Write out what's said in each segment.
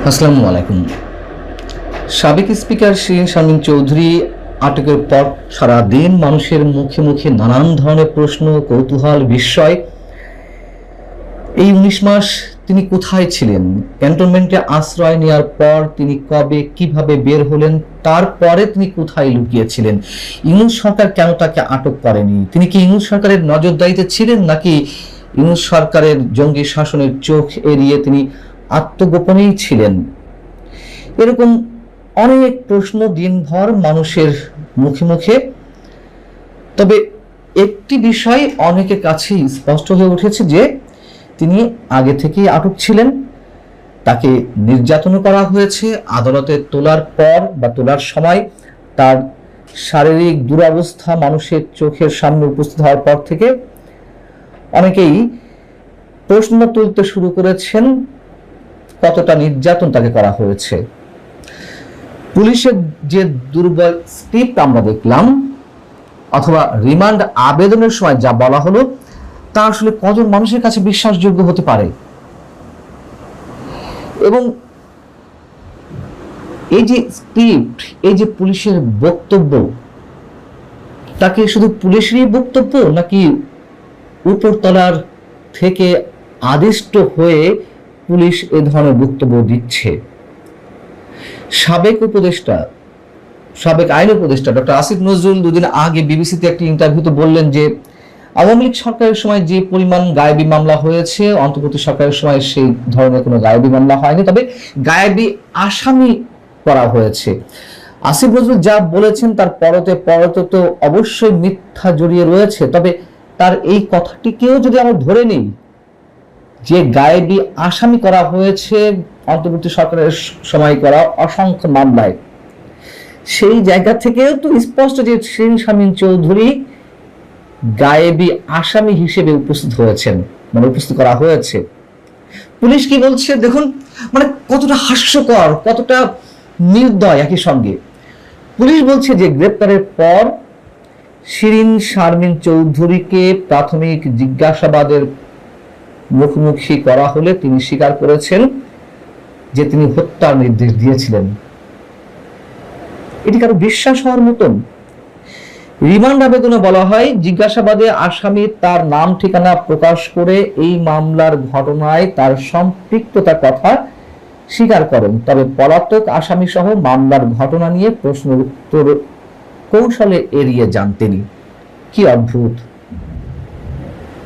আসসালামু আলাইকুম। সাবেক স্পিকার শিরীন শারমিন চৌধুরী আটকের পর সারাদিন মানুষের মুখে মুখে নানান ধরনের প্রশ্ন, কৌতূহল, বিস্ময়। এই ১৯ মাস তিনি কোথায় ছিলেন? ক্যান্টনমেন্টে আশ্রয় নেওয়ার পর তিনি কবে, কিভাবে বের হলেন? তারপরে তিনি কোথায় লুকিয়েছিলেন? ইউনূস সরকার কেন তাকে আটক করেনি? তিনি কি ইউনূস সরকারের নজরদারিতে ছিলেন, নাকি ইউনূস সরকারের জঙ্গি শাসনের চোখ এড়িয়ে তিনি আত্মগোপনেই ছিলেন? এরকম অনেক প্রশ্ন দিনভর মানুষের মুখে মুখে। তবে একটি বিষয় অনেকের কাছেই স্পষ্ট হয়ে উঠেছে যে তিনি আগে থেকেই আটক ছিলেন। তাকে নির্যাতন করা হয়েছে। আদালতে তোলার পর বা তোলার সময় তার শারীরিক দুরবস্থা মানুষের চোখের সামনে উপস্থিত হওয়ার পর থেকে অনেকেই প্রশ্ন তুলতে শুরু করেছেন কতটা নির্যাতন তাকে করা হয়েছে। পুলিশের যে দুর্বল স্ক্রিপ্ট আমরা দেখলাম, অথবা রিমান্ড আবেদনের সময় যা বলা হলো, তা আসলে কজন মানুষের কাছে বিশ্বাসযোগ্য হতে পারে? এবং এই যে স্ক্রিপ্ট, এই যে পুলিশের বক্তব্য, তাকে শুধু পুলিশেরই বক্তব্য, নাকি উপরতলার থেকে আদিষ্ট হয়ে পুলিশ এ ধরনের বক্তব্য দিচ্ছে? সাবেক আইন উপদেষ্টা ডক্টর আসিফ নজরুল দুদিন আগে বিবিসিতে একটি ইন্টারভিউতে বললেন যে আওয়ামী লীগ সরকারের সময় যে পরিমাণ গায়েবী মামলা হয়েছে, অন্তর্বর্তী সরকারের সময় সেই ধরনের কোনো গায়েবী মামলা হয়নি, তবে গায়েবী আসামি করা হয়েছে। আসিফ নজরুল যা বলেছেন তার পরতে তো অবশ্যই মিথ্যা জড়িয়ে রয়েছে। তবে তার এই কথাটিকেও যদি আমরা ধরে নিই যে গায়েবী আসামি করা হয়েছে অন্তর্বর্তী সরকারের সময় করা অসংখ্য মামলায়, সেই জায়গা থেকেও তো স্পষ্ট যে শিরীন শারমিন চৌধুরী গায়েবী আসামি হিসেবে উপস্থিত হয়েছেন, উপস্থিত করা হয়েছে। পুলিশ কি বলছে দেখুন, কতটা হাস্যকর, কতটা নির্দয় একই সঙ্গে। পুলিশ বলছে যে গ্রেপ্তারের পর শিরীন শারমিন চৌধুরীকে প্রাথমিক জিজ্ঞাসাবাদের মুখোমুখি করা হলে তিনি স্বীকার করেছেন যে তিনি হত্যার নির্দেশ দিয়েছিলেন। এটি কারো বিশ্বাস হওয়ার মতন? রিমান্ড আবেদনে বলা হয়, জিজ্ঞাসাবাদে আসামি তার নাম ঠিকানা প্রকাশ করে এই মামলার ঘটনায় তার সম্পৃক্ততার কথা স্বীকার করেন। তবে পলাতক আসামি সহ মামলার ঘটনা নিয়ে প্রশ্নের উত্তর কৌশলে এড়িয়ে যান তিনি। কি অদ্ভুত!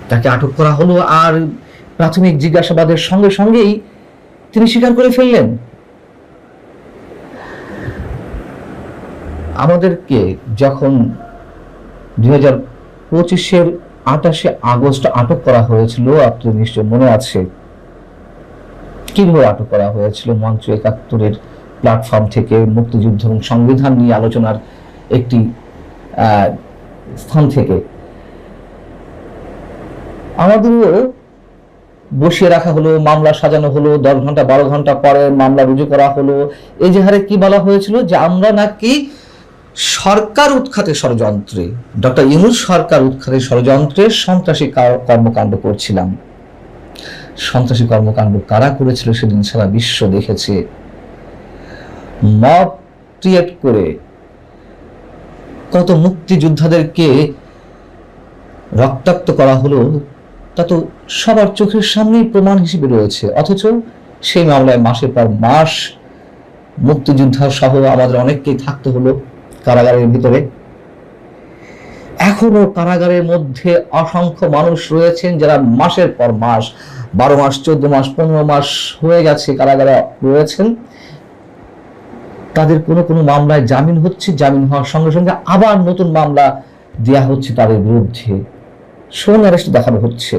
তাকে আটক করা হলো আর প্রাথমিক জিজ্ঞাসাবাদের সঙ্গে সঙ্গেই তিনি স্বীকার করে ফেললেন। আমাদেরকে যখন 2025-এর 28শে আগস্ট আটক করা হয়েছিল, আপনাদের নিশ্চয় মনে আছে কিভাবে আটক করা হয়েছিল। মঞ্চ ৭১-এর প্ল্যাটফর্ম থেকে মুক্তিযুদ্ধ এবং সংবিধান নিয়ে আলোচনার একটি স্থান থেকে আমাদেরও বসিয়ে রাখা হলো, মামলা সাজানো হলো, 10 ঘন্টা 12 ঘন্টা পরে মামলা রুজু করা হলো। এই যে হারে কি বলা হয়েছিল যে আমরা নাকি সরকার উৎখাতের ষড়যন্ত্রে, ডক্টর ইউনূস সরকার উৎখাতের ষড়যন্ত্রে সন্ত্রাসী কর্মকাণ্ড করছিলাম। সন্ত্রাসী কর্মকাণ্ড কারা করেছিল সেদিন সারা বিশ্ব দেখেছে। মব ক্রিয়েট করে কত মুক্তিযোদ্ধাদেরকে রক্তাক্ত করা হলো, তা তো সবার চোখের সামনেই প্রমাণ হিসেবে রয়েছে। অথচ সেই মামলায় মাসের পর মাস মুক্তিযোদ্ধা সহ আমাদের অনেককেই থাকতে হলো কারাগারের ভিতরে। এখনো কারাগারের মধ্যে অসংখ্য মানুষ রয়েছেন যারা মাসের পর মাস, 12 মাস, 14 মাস, 15 মাস হয়ে গেছে কারাগারে রয়েছেন। তাদের কোনো মামলায় জামিন হচ্ছে, জামিন হওয়ার সঙ্গে সঙ্গে আবার নতুন মামলা দেয়া হচ্ছে তাদের বিরুদ্ধে, শোন অ্যারেস্ট দেখানো হচ্ছে।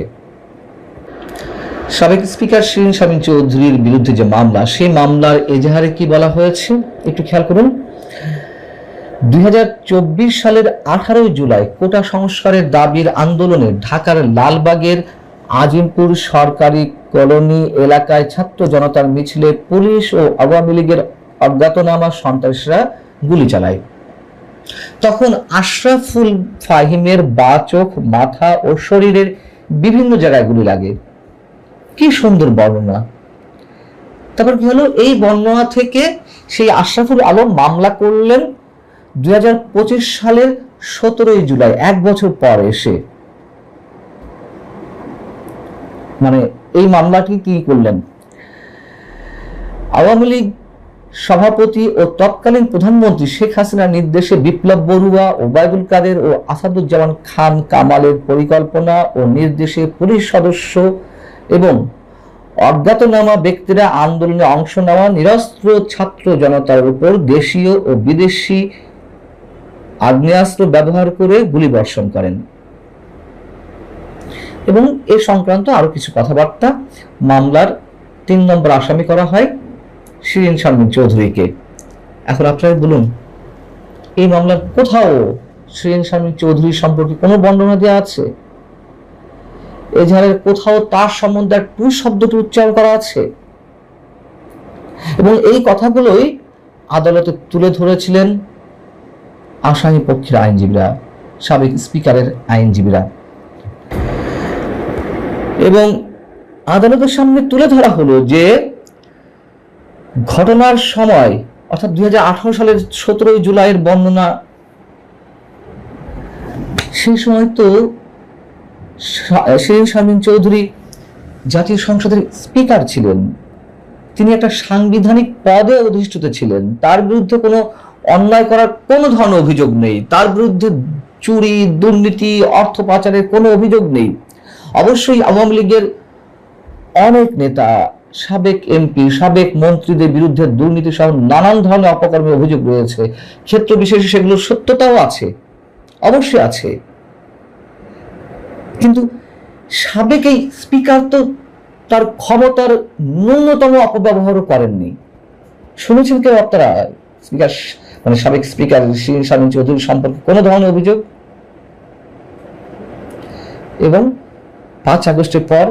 সাবেক স্পিকার শিরীন শারমিন চৌধুরীর বিরুদ্ধে যে মামলা, সেই মামলার এজাহারে কি বলা হয়েছে একটু খেয়াল করুন। 2024 সালের 18 জুলাই কোটা সংস্কারের দাবির আন্দোলনে ঢাকার লালবাগের আজিমপুর সরকারি কলোনি এলাকায় ছাত্র জনতার মিছিলে পুলিশ ও আওয়ামী লীগের অজ্ঞাতনামা সন্ত্রাসীরা গুলি চালায়। তখন আশরাফুল ফাহিমের বাঁ চোখ, মাথা ও শরীরের বিভিন্ন জায়গায় গুলি লাগে। কি সুন্দর বর্ণনা! তারপর কি হলো, এই বর্ণনা থেকে সেই আশরাফুল আলম মামলা করলেন 2025 সালের 17 জুলাই, 1 বছর পর এসে। মানে এই মামলাটি কি করলেন, আওয়ামী লীগ সভাপতি ও তৎকালীন প্রধানমন্ত্রী শেখ হাসিনার নির্দেশে বিপ্লব বড়ুয়া, ওবায়দুল কাদের ও আসাদুজ্জামান খান কামালের পরিকল্পনা ও নির্দেশে পুলিশ সদস্য এবং অজ্ঞাতনামা ব্যক্তিরা আন্দোলনে অংশ নেওয়া নিরস্ত্র ছাত্র জনতার উপর দেশীয় ও বিদেশি আগ্নেয়াস্ত্র ব্যবহার করে গুলিবর্ষণ করেন এবং এ সংক্রান্ত আরো কিছু কথাবার্তা। মামলার 3 নম্বর আসামি করা হয় শিরীন শারমিন চৌধুরীকে। এখন আপনারা বলুন, এই মামলার কোথাও শিরীন শারমিন চৌধুরী সম্পর্কে কোনো বর্ণনা দেওয়া আছে? এজাহারের কোথাও তার সম্বন্ধে টু শব্দটি উচ্চারণ করা আছে? এবং এই কথাগুলোই আদালতে তুলে ধরেছিলেন আসামি পক্ষের আইনজীবীরা, সাবেক স্পিকারের আইনজীবীরা। এবং আদালতের সামনে তুলে ধরা হলো যে ঘটনার সময়, অর্থাৎ 2018 সালের 17 জুলাইয়ের বর্ণনা, সেই সময় তো শিরীন শারমিন চৌধুরী জাতীয় সংসদের স্পিকার ছিলেন, তিনি একটা সাংবিধানিক পদে অধিষ্ঠিত ছিলেন, তার বিরুদ্ধে কোনো অন্যায় করার কোনো ধরনের অভিযোগ নেই, তার বিরুদ্ধে চুরি, দুর্নীতি, অর্থ পাচারের কোনো অভিযোগ নেই। অবশ্যই আওয়ামী লীগের অনেক নেতা, সাবেক এমপি, সাবেক মন্ত্রীদের বিরুদ্ধে দুর্নীতি সহ নানান ধরনের অপকর্মের অভিযোগ রয়েছে, ক্ষেত্র বিশেষে সেগুলোর সত্যতাও আছে, অবশ্যই আছে। কিন্তু সাবেক এই স্পিকার তো তার ক্ষমতার ন্যূনতম অপব্যবহারও করেননি। শুনেছেন কেউ আপনারা স্পিকার, মানে সাবেক স্পিকার শিরীন শারমিন চৌধুরী সম্পর্কে কোনো ধরনের অভিযোগ? এবং 5 আগস্টের পর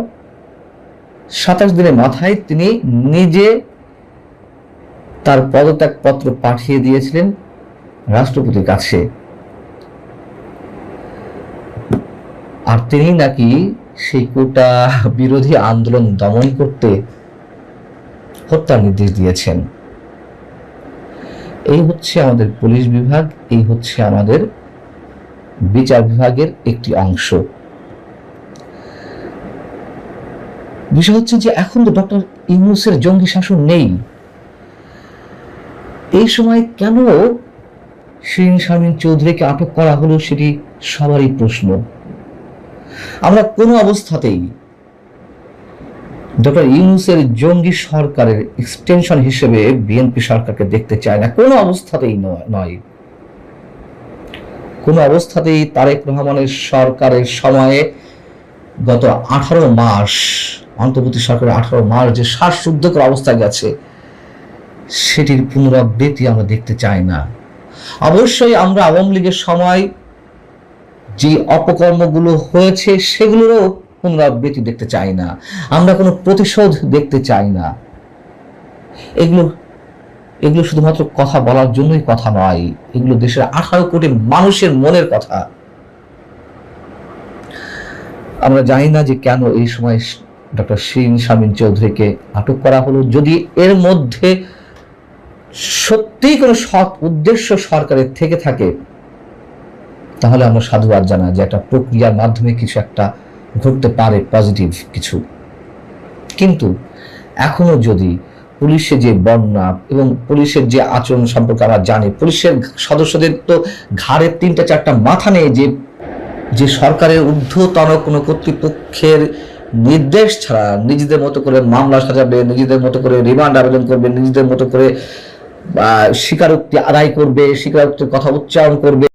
27 দিনের মাথায় তিনি নিজে তার পদত্যাগ পত্র পাঠিয়ে দিয়েছিলেন রাষ্ট্রপতির কাছে। আর তিনি নাকি সেই কোটা বিরোধী আন্দোলন দমন করতে হত্যার নির্দেশ দিয়েছেন। এই হচ্ছে আমাদের পুলিশ বিভাগ, এই হচ্ছে আমাদের বিচার বিভাগের একটি অংশ। বিষয় হচ্ছে যে এখন তো ডক্টর ইউনূসের জঙ্গি শাসন নেই, এই সময় কেন শিরীন শারমিন চৌধুরীকে আটক করা হলো সেটি সবারই প্রশ্ন। আমরা কোনো অবস্থাতেই ডক্টর ইউনূসের জঙ্গি সরকারের এক্সটেনশন হিসেবে বিএনপি সরকারকে দেখতে চায় না, কোনো অবস্থাতেই নয়। কোনো অবস্থাতেই তারেক রহমানের সরকারের সময়ে গত 18 মাস, অন্তর্বর্তী সরকারের 18 মাস যে শ্বাসরুদ্ধকর অবস্থা গেছে, সেটির পুনরাবৃত্তি আমরা দেখতে চাই না। অবশ্যই আমরা আওয়ামী লীগের সময় যে অপকর্মগুলো হয়েছে সেগুলোরও পুনরাবৃত্তি দেখতে চাই না, আমরা কোনো প্রতিশোধ দেখতে চাই না। এগুলো শুধুমাত্র কথা বলার জন্যই কথা নয়, এগুলো দেশের 18 কোটি মানুষের মনের কথা। আমরা জানি না যে কেন এই সময় ডক্টর শিরীন শারমিন চৌধুরীকে আটক করা হলো। যদি এর মধ্যে সত্যিই কোনো সৎ উদ্দেশ্য সরকারের থেকে থাকে, তাহলে আমরা সাধুবাদ জানাই যে একটা প্রক্রিয়ার মাধ্যমে কিছু একটা ঘটতে পারে, পজিটিভ কিছু। কিন্তু এখনো যদি পুলিশের যে বর্ণনা এবং পুলিশের যে আচরণ সম্পর্কে আমরা জানি, পুলিশের সদস্যদের তো ঘাড়ের 3-4টা মাথা নেই যে সরকারের ঊর্ধ্বতন কোনো কর্তৃপক্ষের নির্দেশ ছাড়া নিজেদের মতো করে মামলা সাজাবে, নিজেদের মতো করে রিমান্ড আবেদন করবে, নিজেদের মতো করে স্বীকারোক্তি আদায় করবে, স্বীকারোক্তির কথা উচ্চারণ করবে।